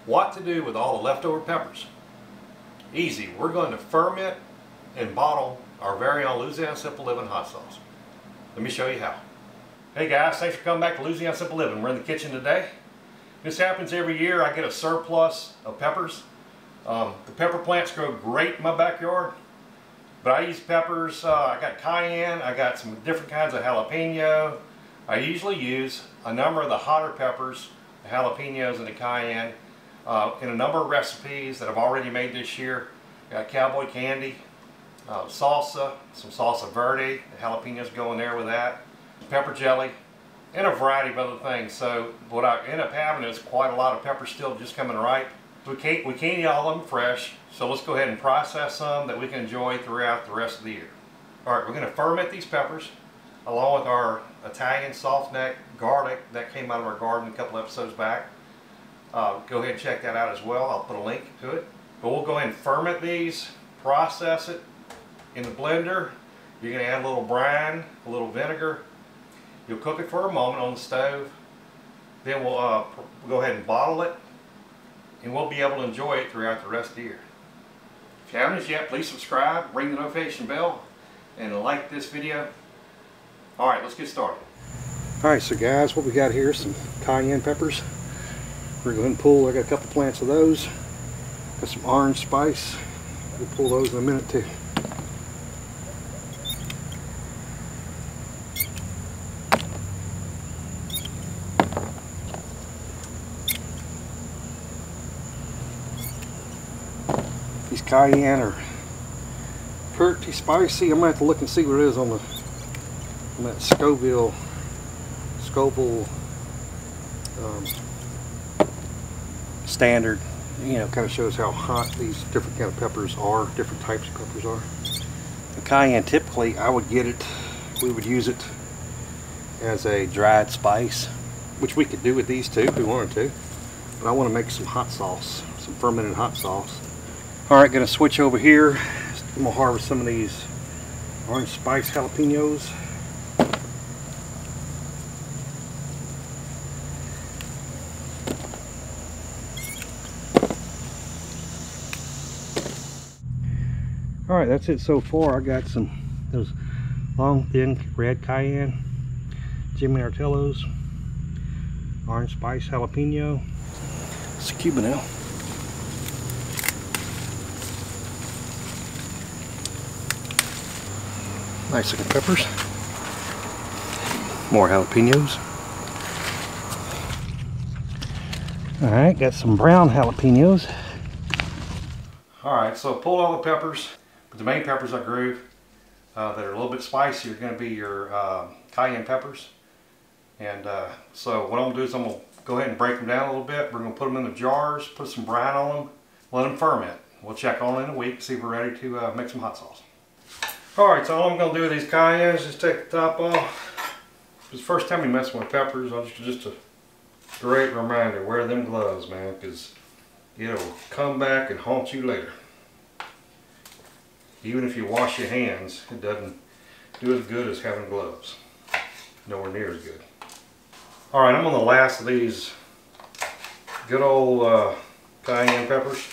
What to do with all the leftover peppers? Easy. We're going to ferment and bottle our very own Louisiana Simple Living hot sauce. Let me show you how. Hey guys, thanks for coming back to Louisiana Simple Living. We're in the kitchen today. This happens every year. I get a surplus of peppers. The pepper plants grow great in my backyard, but I use peppers. I got cayenne, I got some different kinds of jalapeno. I usually use a number of the hotter peppers, the jalapenos and the cayenne, in a number of recipes that I've already made this year. Got cowboy candy, salsa, some salsa verde, the jalapenos go in there with that, pepper jelly, and a variety of other things. So what I end up having is quite a lot of peppers still just coming ripe. We can't eat all of them fresh, so let's go ahead and process some that we can enjoy throughout the rest of the year. Alright, we're going to ferment these peppers along with our Italian soft neck garlic that came out of our garden a couple episodes back. Go ahead and check that out as well. I'll put a link to it. But we'll go ahead and ferment these, process it in the blender. You're going to add a little brine, a little vinegar. You'll cook it for a moment on the stove. Then we'll go ahead and bottle it, and we'll be able to enjoy it throughout the rest of the year. If you haven't yet, please subscribe, ring the notification bell, and like this video. Alright, let's get started. Alright, so guys, what we got here is some cayenne peppers. We're going to pull, I got a couple plants of those. Got some orange spice. We'll pull those in a minute too. These cayenne are pretty spicy. I'm going to have to look and see what it is on that Scoville standard. You know, kind of shows how hot these different kind of peppers are, different types of peppers are. The cayenne, typically I would get it, we would use it as a dried spice, which we could do with these too if we wanted to. But I want to make some hot sauce, some fermented hot sauce. Alright, going to switch over here. I'm going to harvest some of these orange spice jalapenos. Alright, that's it so far. I got those long, thin red cayenne, Jimmy Artellos, orange spice jalapeno. It's a Cuban now. Nice looking peppers. More jalapenos. Alright, got some brown jalapenos. Alright, so I pulled all the peppers, but the main peppers I grew that are a little bit spicy are going to be your cayenne peppers. And so what I'm going to do is I'm going to go ahead and break them down a little bit. We're going to put them in the jars, put some brine on them, let them ferment. We'll check on it in a week, see if we're ready to make some hot sauce. Alright, so all I'm going to do with these cayennes is just take the top off. It's the first time you mess with peppers, just a great reminder, wear them gloves, man, because it'll come back and haunt you later. Even if you wash your hands, it doesn't do as good as having gloves. Nowhere near as good. Alright, I'm on the last of these good old cayenne peppers.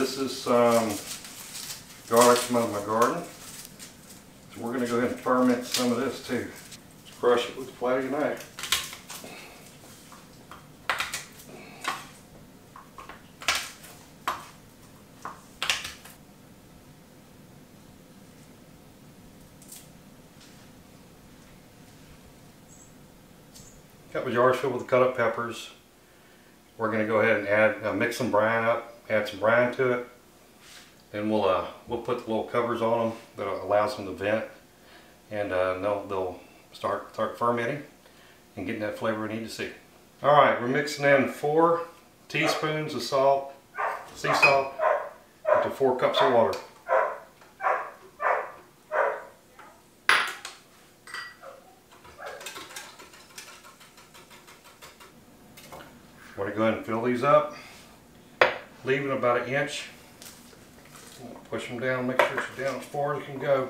this is some garlic from out of my garden. So we're going to go ahead and ferment some of this too. Let's crush it with the flat of your knife. Got my jars filled with cut up peppers. We're going to go ahead and add, mix some brine up, add some brine to it, and we'll put the little covers on them that allows them to vent, and they'll start fermenting and getting that flavor we need to see. All right, we're mixing in 4 teaspoons of salt, sea salt, into 4 cups of water. We're going to go ahead and fill these up, leaving about 1 inch. Push them down, make sure it's down as far as you can go.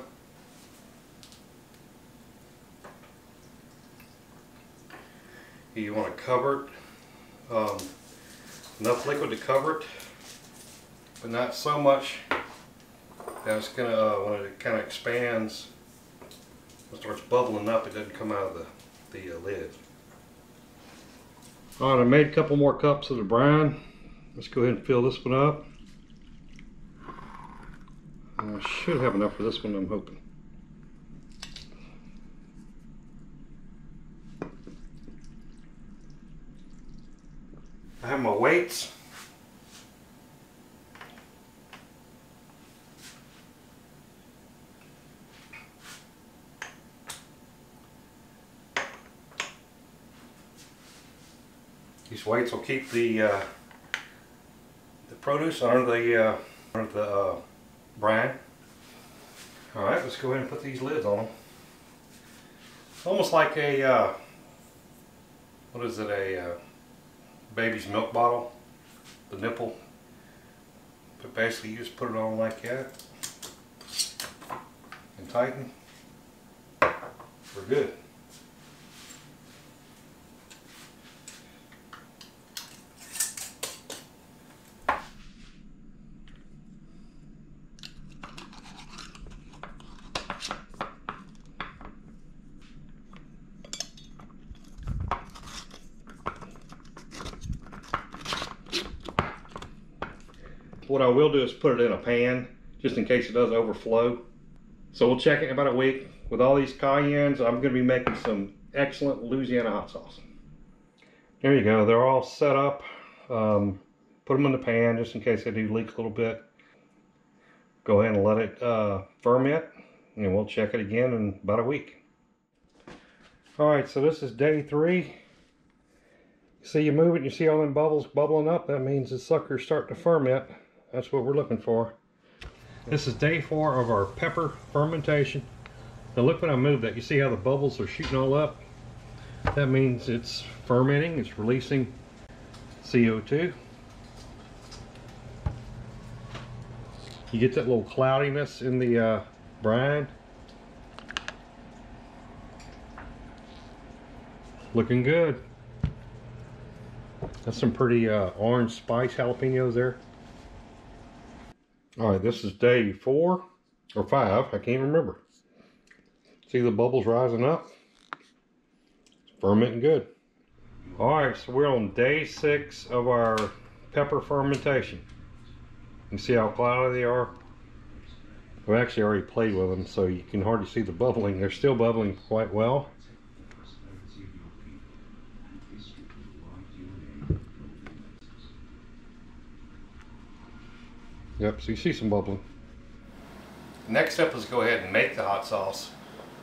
You want to cover it, enough liquid to cover it, but not so much that it's going to, when it kind of expands, it starts bubbling up, it doesn't come out of the lid. Alright, I made a couple more cups of the brine. Let's go ahead and fill this one up. I should have enough for this one, I'm hoping. I have my weights. These weights will keep the produce under the brine. All right, let's go ahead and put these lids on them. Almost like a what is it? A baby's milk bottle, the nipple. But basically, you just put it on like that and tighten. We're good. What I will do is put it in a pan just in case it does overflow. So we'll check it in about a week. With all these cayennes, I'm going to be making some excellent Louisiana hot sauce. There you go. They're all set up. Put them in the pan just in case they do leak a little bit. Go ahead and let it ferment, and we'll check it again in about a week. Alright, so this is day 3. See, you move it and you see all them bubbles bubbling up. That means the sucker's starting to ferment. That's what we're looking for. This is day 4 of our pepper fermentation. Now look when I move that, you see how the bubbles are shooting all up? That means it's fermenting, it's releasing CO2. You get that little cloudiness in the brine. Looking good. That's some pretty orange spice jalapenos there. Alright, this is day 4 or 5, I can't remember. See the bubbles rising up? It's fermenting good. Alright, so we're on day 6 of our pepper fermentation. You see how cloudy they are? I've actually already played with them, so you can hardly see the bubbling. They're still bubbling quite well. Yep, so you see some bubbling. Next step is go ahead and make the hot sauce.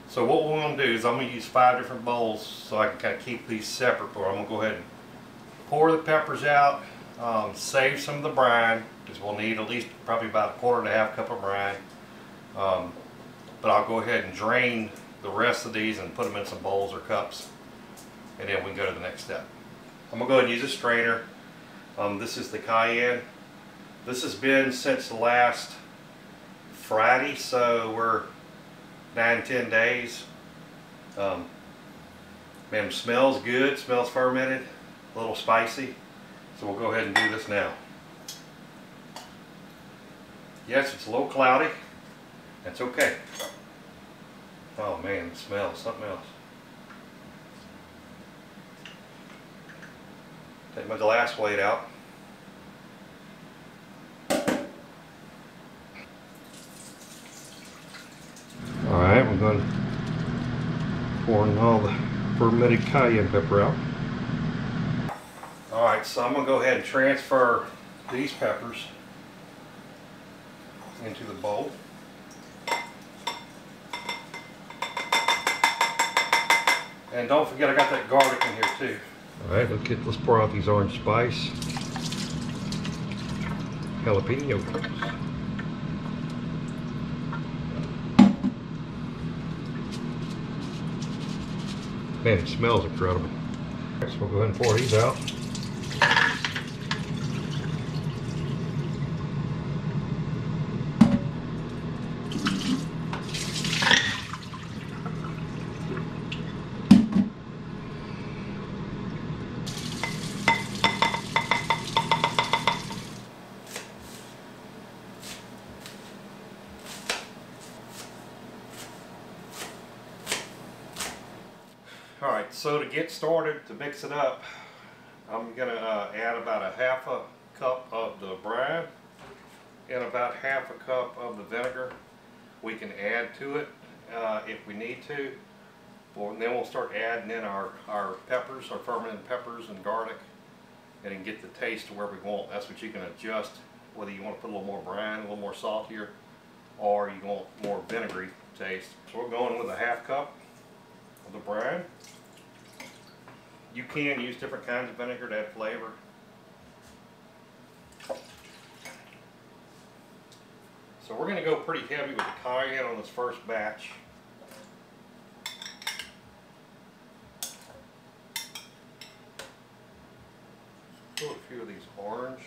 So what we're going to do is I'm going to use 5 different bowls so I can kind of keep these separate. But I'm going to go ahead and pour the peppers out, save some of the brine, because we'll need at least probably about 1/4 to 1/2 cup of brine. But I'll go ahead and drain the rest of these and put them in some bowls or cups, and then we can go to the next step. I'm going to go ahead and use a strainer. This is the Cayenne. This has been since last Friday, so we're 9-10 days. Man, smells good, smells fermented, a little spicy. So we'll go ahead and do this now. Yes, it's a little cloudy. That's okay. Oh man, it smells something else. Take my glass weight out. Alright, we're going to pour all the fermented cayenne pepper out. Alright, so I'm going to go ahead and transfer these peppers into the bowl. And don't forget I got that garlic in here too. Alright, let's pour out these orange spice. Jalapeno. Man, it smells incredible. So we'll go ahead and pour these out. Alright, so to get started, to mix it up, I'm going to add about a half a cup of the brine and about half a cup of the vinegar. We can add to it if we need to. Well, and then we'll start adding in our peppers, our fermented peppers and garlic, and then get the taste to where we want. That's what you can adjust, whether you want to put a little more brine, a little more saltier, or you want more vinegary taste. So we're going with a half cup of the brine. You can use different kinds of vinegar to add flavor. So we're going to go pretty heavy with the cayenne on this first batch. Put a few of these orange.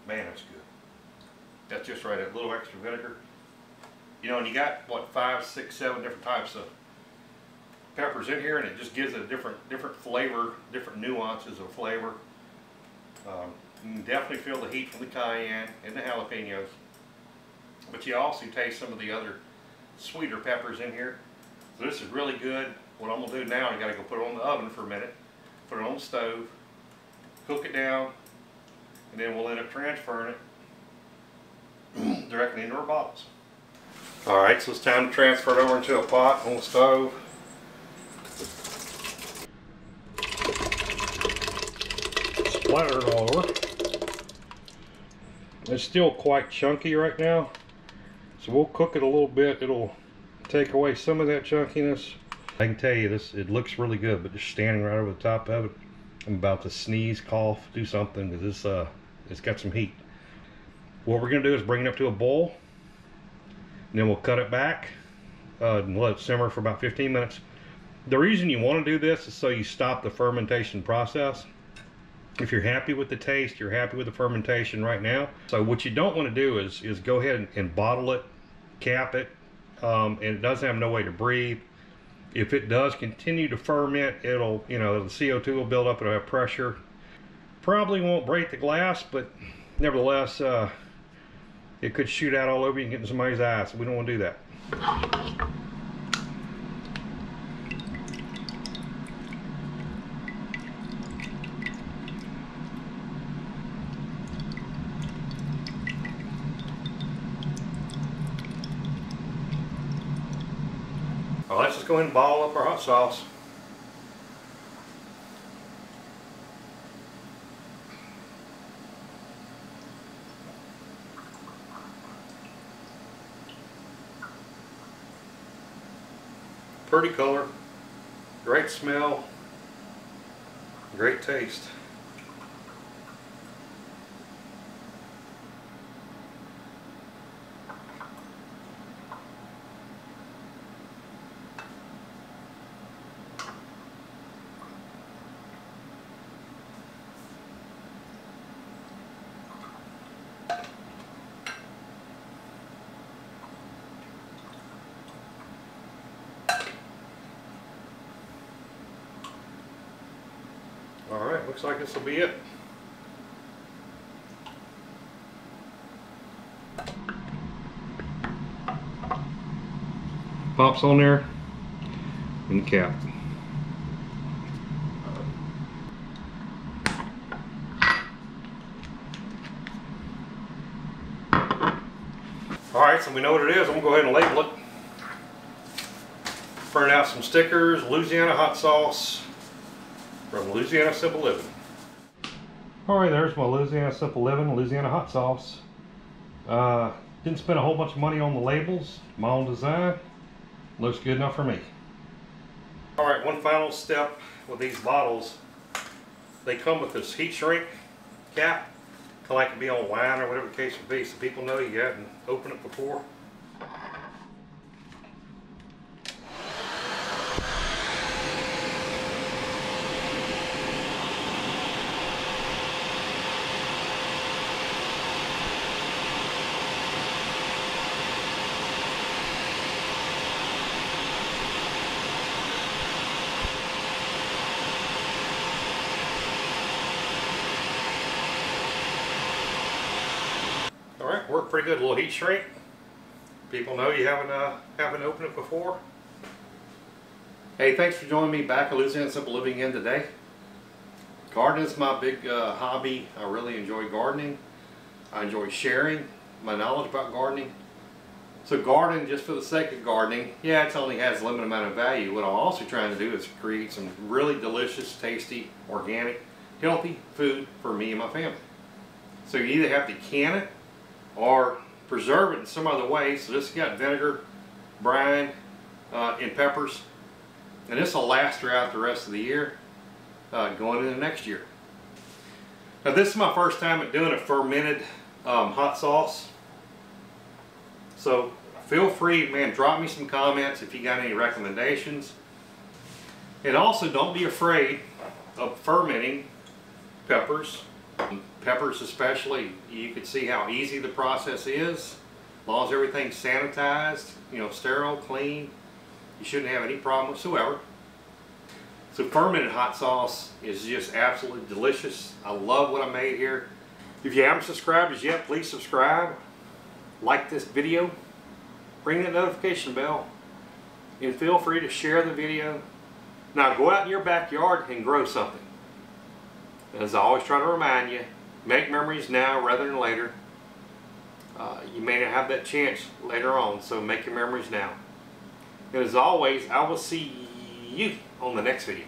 Man, that's good. That's just right, a little extra vinegar. You know, and you got, what, 5, 6, 7 different types of peppers in here, and it just gives it a different flavor, different nuances of flavor. You can definitely feel the heat from the cayenne and the jalapenos. But you also taste some of the other sweeter peppers in here. So this is really good. What I'm going to do now, you got to go put it on the oven for a minute, put it on the stove, cook it down, and then we'll end up transferring it directly into our bottles. Alright, so it's time to transfer it over into a pot on the stove. Splatter it all over. It's still quite chunky right now, so we'll cook it a little bit. It'll take away some of that chunkiness. I can tell you this, it looks really good, but just standing right over the top of it, I'm about to sneeze, cough, do something, because it's got some heat. What we're going to do is bring it up to a boil, and then we'll cut it back and let it simmer for about 15 minutes. The reason you want to do this is so you stop the fermentation process. If you're happy with the taste, you're happy with the fermentation right now. So what you don't want to do is go ahead and bottle it, cap it, and it doesn't have no way to breathe. If it does continue to ferment, it'll, you know, the CO2 will build up, it'll have pressure. Probably won't break the glass, but nevertheless, it could shoot out all over you and get in somebody's eyes, so we don't want to do that. All right, let's just go ahead and ball up our hot sauce. Pretty color, great smell, great taste. Looks like this will be it. Pops on there and cap. Alright, so we know what it is. I'm going to go ahead and label it. Print out some stickers. Louisiana Hot Sauce from Louisiana Simple Living. Alright, there's my Louisiana Simple Living, Louisiana Hot Sauce. Didn't spend a whole bunch of money on the labels. My own design. Looks good enough for me. Alright, one final step with these bottles. They come with this heat shrink cap. Kind of like it be on wine or whatever the case would be, so people know you haven't opened it before. Alright, worked pretty good. A little heat shrink. People know you haven't opened it before. Hey, thanks for joining me back at Louisiana Simple Living again today. Gardening is my big hobby. I really enjoy gardening. I enjoy sharing my knowledge about gardening. So gardening just for the sake of gardening, yeah, it only has a limited amount of value. What I'm also trying to do is create some really delicious, tasty, organic, healthy food for me and my family. So you either have to can it or preserve it in some other way. So this has got vinegar, brine, and peppers, and this will last throughout the rest of the year, going into next year. Now this is my first time at doing a fermented hot sauce, so feel free, man, drop me some comments if you got any recommendations. And also don't be afraid of fermenting peppers. Peppers especially, you can see how easy the process is. As long as everything's sanitized, you know, sterile, clean, you shouldn't have any problem whatsoever. So fermented hot sauce is just absolutely delicious. I love what I made here. If you haven't subscribed as yet, please subscribe. Like this video. Ring that notification bell. And feel free to share the video. Now go out in your backyard and grow something. As I always try to remind you, make memories now rather than later. You may not have that chance later on, so make your memories now. And as always, I will see you on the next video.